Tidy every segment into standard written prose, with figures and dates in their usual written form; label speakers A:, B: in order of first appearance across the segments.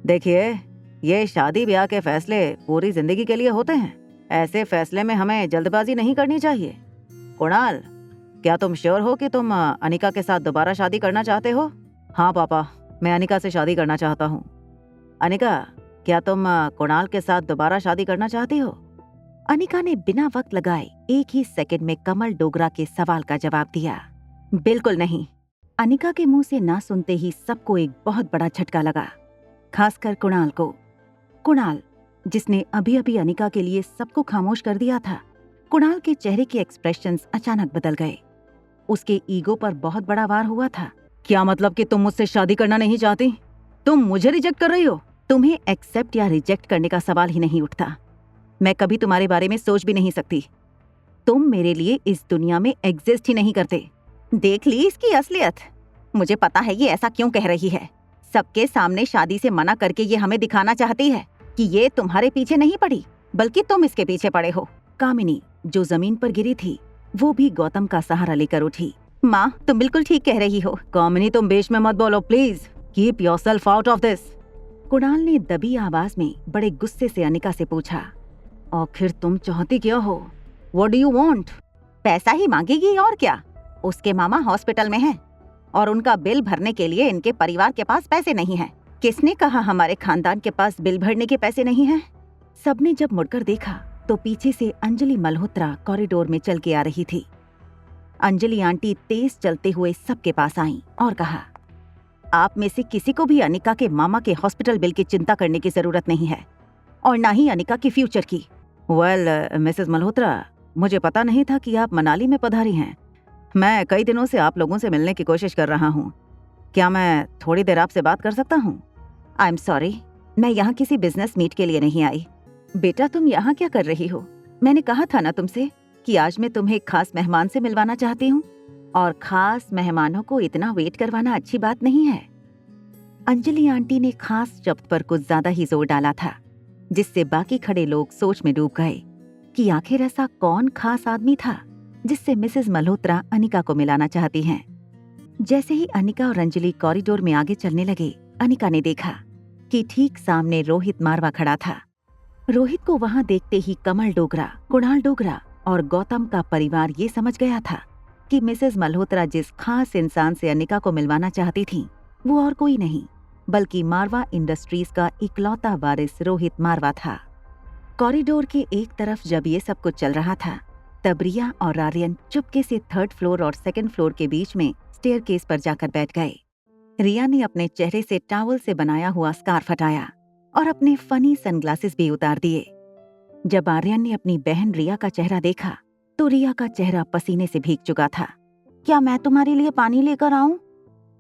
A: देखिए, ये शादी ब्याह के फैसले पूरी जिंदगी के लिए होते हैं। ऐसे फैसले में हमें जल्दबाजी नहीं करनी चाहिए। कुणाल, क्या तुम श्योर हो कि तुम अनिका के साथ दोबारा शादी करना चाहते हो? हाँ पापा, मैं अनिका से शादी करना चाहता हूँ। अनिका, क्या तुम कुणाल के साथ दोबारा शादी करना चाहती हो? अनिका ने बिना वक्त लगाए एक ही सेकंड में कमल डोगरा के सवाल का जवाब दिया। बिल्कुल नहीं। अनिका के मुंह से ना सुनते ही सबको एक बहुत बड़ा झटका लगा, खासकर कुणाल को। कुणाल, जिसने अभी अभी अनिका के लिए सबको खामोश कर दिया था। कुणाल के चेहरे के एक्सप्रेशंस अचानक बदल गए। उसके ईगो पर बहुत बड़ा वार हुआ था। क्या मतलब कि तुम मुझसे शादी करना नहीं चाहती? तुम मुझे रिजेक्ट कर रही हो? तुम्हें एक्सेप्ट या रिजेक्ट करने का सवाल ही नहीं उठता। मैं कभी तुम्हारे बारे में सोच भी नहीं सकती। तुम मेरे लिए इस दुनिया में एग्जिस्ट ही नहीं करते। देख ली इसकी असलियत। मुझे पता है ये ऐसा क्यों कह रही है। सबके सामने शादी से मना करके ये हमें दिखाना चाहती है कि ये तुम्हारे पीछे नहीं पड़ी, बल्कि तुम इसके पीछे पड़े हो। कामिनी, जो जमीन पर गिरी थी, वो भी गौतम का सहारा लेकर उठी। माँ, तुम बिल्कुल ठीक कह रही हो। कामिनी, तुम बीच में मत बोलो please. Keep yourself out of this. Kunal ने दबी आवाज में बड़े गुस्से से अनिका से पूछा, आखिर तुम चाहती क्या हो? What do you want? पैसा ही मांगेगी और क्या? उसके मामा हॉस्पिटल में हैं और उनका बिल भरने के लिए इनके परिवार के पास पैसे नहीं हैं। किसने कहा हमारे खानदान के पास बिल भरने के पैसे नहीं हैं? सबने जब मुड़कर देखा तो पीछे से अंजलि मल्होत्रा कॉरिडोर में चल के आ रही थी। अंजलि आंटी तेज चलते हुए सबके पास आईं और कहा, आप में से किसी को भी अनिका के मामा के हॉस्पिटल बिल की चिंता करने की जरूरत नहीं है, और ना ही अनिका की फ्यूचर की। मिसेस मल्होत्रा, मुझे पता नहीं था कि आप मनाली में पधारी हैं। मैं कई दिनों से आप लोगों से मिलने की कोशिश कर रहा हूँ। क्या मैं थोड़ी देर आपसे बात कर सकता हूँ? आई एम सॉरी, मैं यहाँ किसी बिजनेस मीट के लिए नहीं आई। बेटा, तुम यहाँ क्या कर रही हो? मैंने कहा था ना तुमसे कि आज मैं तुम्हें एक खास मेहमान से मिलवाना चाहती हूँ, और खास मेहमानों को इतना वेट करवाना अच्छी बात नहीं है। अंजलि आंटी ने खास शब्द पर कुछ ज्यादा ही जोर डाला था, जिससे बाकी खड़े लोग सोच में डूब गए कि आखिर ऐसा कौन खास आदमी था जिससे मिसेस मल्होत्रा अनिका को मिलाना चाहती हैं। जैसे ही अनिका और अंजलि कॉरिडोर में आगे चलने लगे, अनिका ने देखा कि ठीक सामने रोहित मारवा खड़ा था। रोहित को वहां देखते ही कमल डोगरा, कुणाल डोगरा और गौतम का परिवार ये समझ गया था कि मिसेस मल्होत्रा जिस खास इंसान से अनिका को मिलवाना चाहती थी, वो और कोई नहीं बल्कि मारवा इंडस्ट्रीज का इकलौता वारिस रोहित मारवा था। कॉरिडोर के एक तरफ जब ये सब कुछ चल रहा था, तब रिया और आर्यन चुपके से थर्ड फ्लोर और सेकंड फ्लोर के बीच में स्टेयरकेस पर जाकर बैठ गए। रिया ने अपने चेहरे से टॉवल से बनाया हुआ स्कार्फ हटाया और अपने फनी सनग्लासेस भी उतार दिए। जब आर्यन ने अपनी बहन रिया का चेहरा देखा तो रिया का चेहरा पसीने से भीग चुका था। क्या मैं तुम्हारे लिए पानी लेकर आऊं?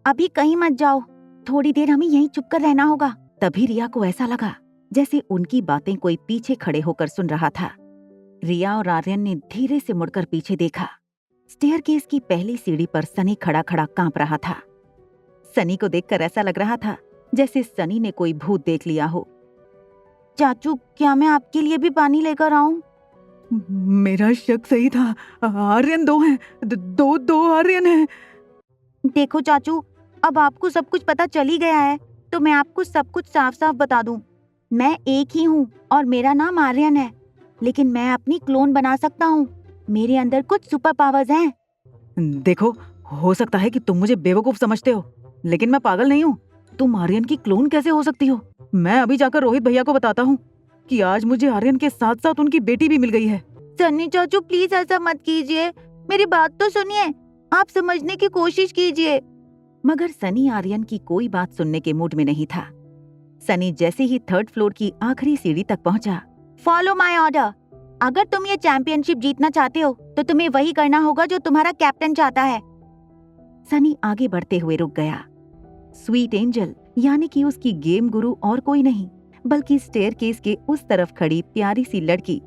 A: अभी कहीं मत जाओ, थोड़ी देर हमें यहीं चुप कर रहना होगा। तभी रिया को ऐसा लगा जैसे उनकी बातें कोई पीछे खड़े होकर सुन रहा था। रिया और आर्यन ने धीरे से मुड़कर पीछे देखा। स्टेयरकेस की पहली सीढ़ी पर सनी खड़ा खड़ा कांप रहा था। सनी को देखकर ऐसा लग रहा था जैसे सनी ने कोई भूत देख लिया हो। चाचू, क्या मैं आपके लिए भी पानी लेकर आऊं?
B: मेरा शक सही था, आर्यन दो हैं, दो आर्यन हैं।
C: देखो चाचू, अब आपको सब कुछ पता चल ही गया है, तो मैं आपको सब कुछ साफ साफ बता दूं। मैं एक ही हूँ और मेरा नाम आर्यन है, लेकिन मैं अपनी क्लोन बना सकता हूँ। मेरे अंदर कुछ सुपर पावर्स हैं।
A: देखो, हो सकता है कि तुम मुझे बेवकूफ समझते हो, लेकिन मैं पागल नहीं हूँ। तुम आर्यन की क्लोन कैसे हो सकती हो? मैं अभी जाकर रोहित भैया को बताता हूँ कि आज मुझे आर्यन के साथ साथ उनकी बेटी भी मिल गई है।
C: सन्नी चाचू, प्लीज ऐसा मत कीजिए, मेरी बात तो सुनिए, आप समझने की कोशिश कीजिए।
A: मगर सनी आर्यन की कोई बात सुनने के मूड में नहीं था। सनी जैसे ही थर्ड फ्लोर की आखिरी सीढ़ी तक पहुंचा,
C: फॉलो माय ऑर्डर। अगर तुम ये चैंपियनशिप जीतना चाहते हो तो तुम्हें वही करना होगा जो तुम्हारा कैप्टन चाहता है।
A: सनी आगे बढ़ते हुए रुक गया। स्वीट एंजल यानी कि उसकी गेम गुरु और कोई नहीं बल्कि स्टेयरकेस के उस तरफ खड़ी प्यारी सी लड़की,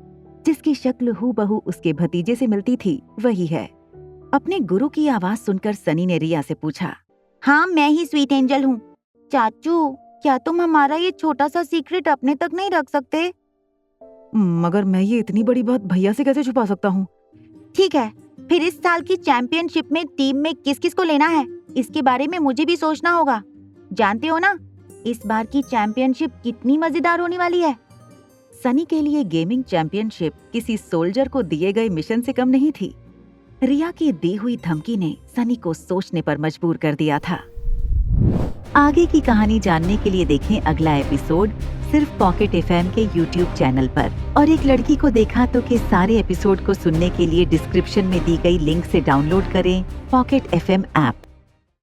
A: जिसकी शक्ल हूबहू उसके भतीजे से मिलती थी, वही है। अपने गुरु की आवाज सुनकर सनी ने रिया से पूछा,
C: हाँ, मैं ही स्वीट एंजल हूँ। चाचू, क्या तुम हमारा ये छोटा सा सीक्रेट अपने तक नहीं रख सकते?
A: मगर मैं ये इतनी बड़ी बात भैया से कैसे छुपा सकता हूँ?
C: ठीक है, फिर इस साल की चैंपियनशिप में टीम में किस किस को लेना है, इसके बारे में मुझे भी सोचना होगा। जानते हो ना, इस बार की चैंपियनशिप कितनी मजेदार होने वाली है।
A: सनी के लिए गेमिंग चैंपियनशिप किसी सोल्जर को दिए गए मिशन से कम नहीं थी। रिया की दी हुई धमकी ने सनी को सोचने पर मजबूर कर दिया था। आगे की कहानी जानने के लिए देखें अगला एपिसोड सिर्फ पॉकेट एफएम के यूट्यूब चैनल पर। और एक लड़की को देखा तो के सारे एपिसोड को सुनने के लिए डिस्क्रिप्शन में दी गई लिंक से डाउनलोड करें पॉकेट एफएम ऐप।